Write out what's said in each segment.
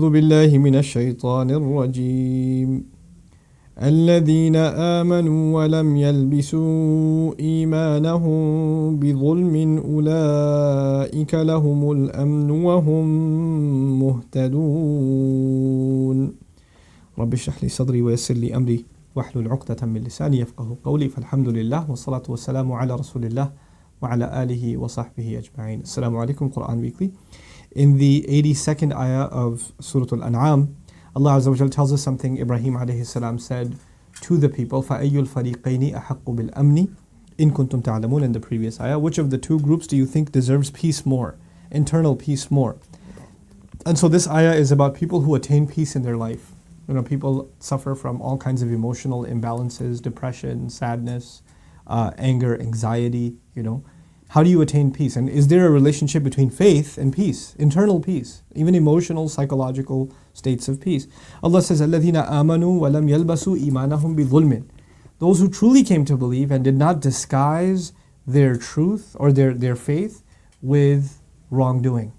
أعوذ بالله من الشيطان الرجيم الذين آمنوا ولم يلبسوا إيمانهم بظلم أولئك لهم الأمن وهم مهتدون رب اشرح لي صدري ويسر لي أمري واحلل عقدة من لساني يفقه قولي فالحمد لله والصلاة والسلام على رسول الله وعلى آله وصحبه أجمعين. Assalamu alaikum, Quran Weekly. In the 82nd ayah of Surah Al-An'am, Allah Azza wa Jal tells us something Ibrahim alayhi salam said to the people, فَأَيُّ الْفَرِيقَيْنِ أَحَقُّ بِالْأَمْنِ إِن كُنْتُمْ تَعْلَمُونَ. In the previous ayah, which of the two groups do you think deserves peace more, internal peace more? And so this ayah is about people who attain peace in their life. People suffer from all kinds of emotional imbalances, depression, sadness, anger, anxiety, How do you attain peace? And is there a relationship between faith and peace, internal peace, even emotional, psychological states of peace? Allah says, الَّذِينَ آمَنُوا وَلَمْ يَلْبَسُوا إِيمَانَهُمْ بِظُلْمٍ. Those who truly came to believe and did not disguise their truth or their faith with wrongdoing.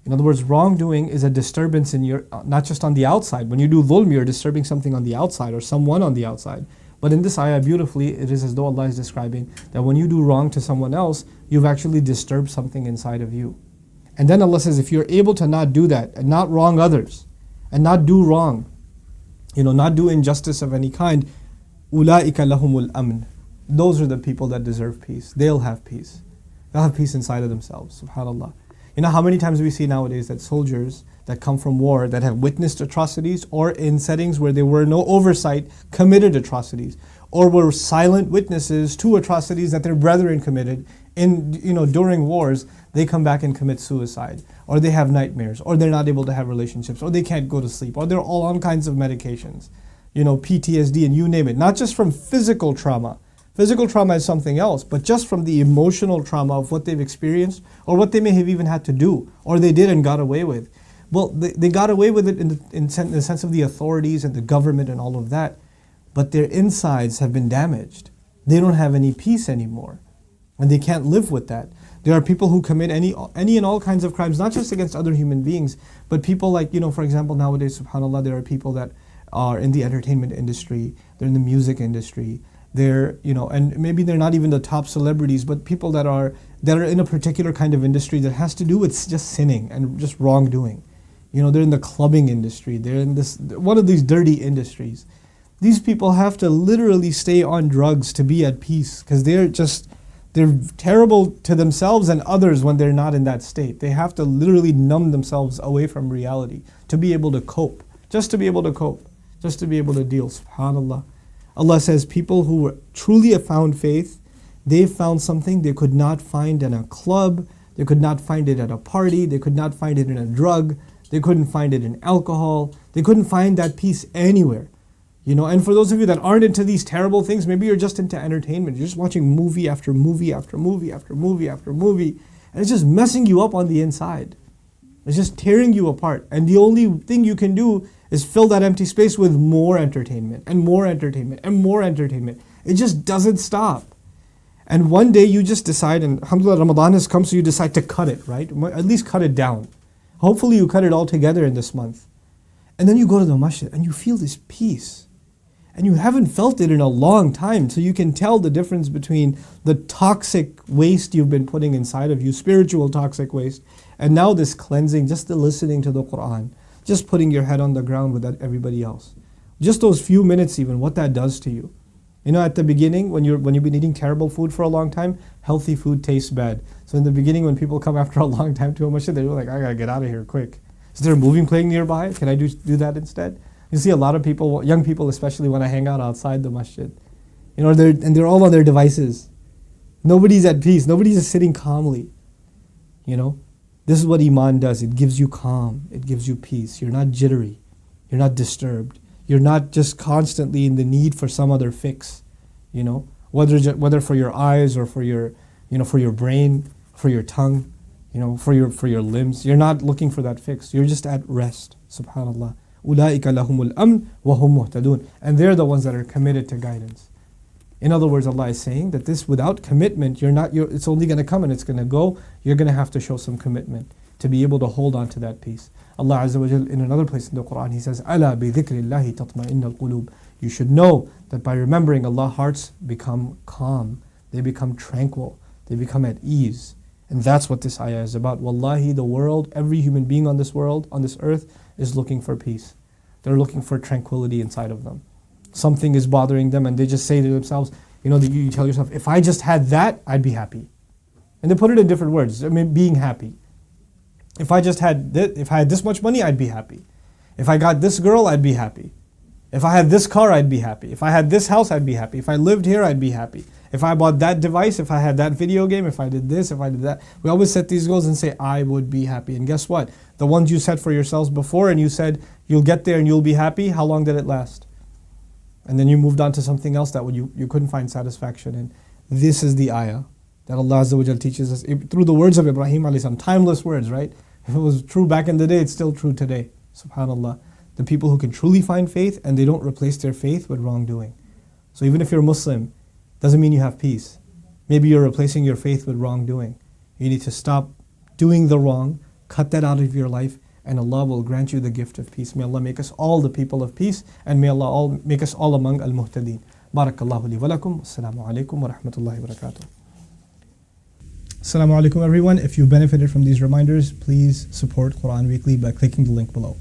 In other words, wrongdoing is a disturbance in your, not just on the outside. When you do dhulm, you're disturbing something on the outside or someone on the outside. But in this ayah, beautifully, it is as though Allah is describing that when you do wrong to someone else, you've actually disturbed something inside of you. And then Allah says, if you're able to not do that, and not wrong others, and not do wrong, not do injustice of any kind, أُولَٰئِكَ لَهُمُ الْأَمْنِ. Those are the people that deserve peace. They'll have peace. They'll have peace inside of themselves, subhanAllah. How many times we see nowadays that soldiers that come from war, that have witnessed atrocities, or in settings where there were no oversight, committed atrocities, or were silent witnesses to atrocities that their brethren committed during wars, they come back and commit suicide, or they have nightmares, or they're not able to have relationships, or they can't go to sleep, or they're all on kinds of medications, PTSD, and you name it. Not just from physical trauma. Physical trauma is something else, but just from the emotional trauma of what they've experienced, or what they may have even had to do, or they did and got away with. Well, they got away with it in the sense of the authorities and the government and all of that, but their insides have been damaged. They don't have any peace anymore, and they can't live with that. There are people who commit any and all kinds of crimes, not just against other human beings, but people like, for example, nowadays, subhanAllah, there are people that are in the entertainment industry, they're in the music industry, they're, and maybe they're not even the top celebrities, but people that are in a particular kind of industry that has to do with just sinning and just wrongdoing. They're in the clubbing industry, they're in one of these dirty industries. These people have to literally stay on drugs to be at peace, because they're terrible to themselves and others when they're not in that state. They have to literally numb themselves away from reality to be able to cope, just to be able to deal, subhanAllah. Allah says people who truly have found faith, they've found something they could not find in a club, they could not find it at a party, they could not find it in a drug, they couldn't find it in alcohol, they couldn't find that peace anywhere. And for those of you that aren't into these terrible things, maybe you're just into entertainment, you're just watching movie after movie after movie after movie after movie, and it's just messing you up on the inside. It's just tearing you apart. And the only thing you can do is fill that empty space with more entertainment and more entertainment and more entertainment. It just doesn't stop. And one day you just decide, and alhamdulillah, Ramadan has come, so you decide to cut it, right? At least cut it down. Hopefully you cut it all together in this month. And then you go to the masjid and you feel this peace. And you haven't felt it in a long time, so you can tell the difference between the toxic waste you've been putting inside of you, spiritual toxic waste, and now this cleansing, just the listening to the Quran, just putting your head on the ground with everybody else. Just those few minutes even, what that does to you. At the beginning, when you've been eating terrible food for a long time, healthy food tastes bad. So in the beginning, when people come after a long time to a masjid, they're like, I gotta get out of here quick. Is there a movie playing nearby? Can I do that instead? You see a lot of people, young people especially, when I hang out outside the masjid. They're all on their devices. Nobody's at peace. Nobody's just sitting calmly. This is what Iman does. It gives you calm. It gives you peace. You're not jittery. You're not disturbed. You're not just constantly in the need for some other fix. Whether for your eyes or for your brain, for your tongue, for your limbs. You're not looking for that fix. You're just at rest. Subhanallah. أُولَٰئِكَ لَهُمُ الْأَمْنِ وَهُمْ مُهْتَدُونَ. And they're the ones that are committed to guidance. In other words, Allah is saying that this, without commitment, it's only going to come and it's going to go. You're going to have to show some commitment. to be able to hold on to that peace. Allah Azza wa Jal in another place in the Quran, He says, "Ala bi dhikrillahi tatma'innal qulub." You should know that by remembering Allah, hearts become calm, they become tranquil, they become at ease. And that's what this ayah is about. Wallahi, the world, every human being on this world, on this earth, is looking for peace. They're looking for tranquility inside of them. Something is bothering them and they just say to themselves, you tell yourself, if I just had that, I'd be happy. And they put it in different words, being happy. If I had this much money, I'd be happy. If I got this girl, I'd be happy. If I had this car, I'd be happy. If I had this house, I'd be happy. If I lived here, I'd be happy. If I bought that device, if I had that video game, if I did this, if I did that. We always set these goals and say, I would be happy. And guess what? The ones you set for yourselves before and you said, you'll get there and you'll be happy, how long did it last? And then you moved on to something else that you couldn't find satisfaction in. This is the ayah that Allah Azza wa Jal teaches us through the words of Ibrahim alayhi salam, timeless words, right? If it was true back in the day, it's still true today. SubhanAllah. The people who can truly find faith and they don't replace their faith with wrongdoing. So even if you're Muslim, doesn't mean you have peace. Maybe you're replacing your faith with wrongdoing. You need to stop doing the wrong, cut that out of your life, and Allah will grant you the gift of peace. May Allah make us all the people of peace, and may Allah make us all among al-muhtadeen. Barakallahu li wa lakum. Assalamu alaikum wa rahmatullahi wa barakatuh. Assalamu alaikum everyone. If you benefited from these reminders, please support Quran Weekly by clicking the link below.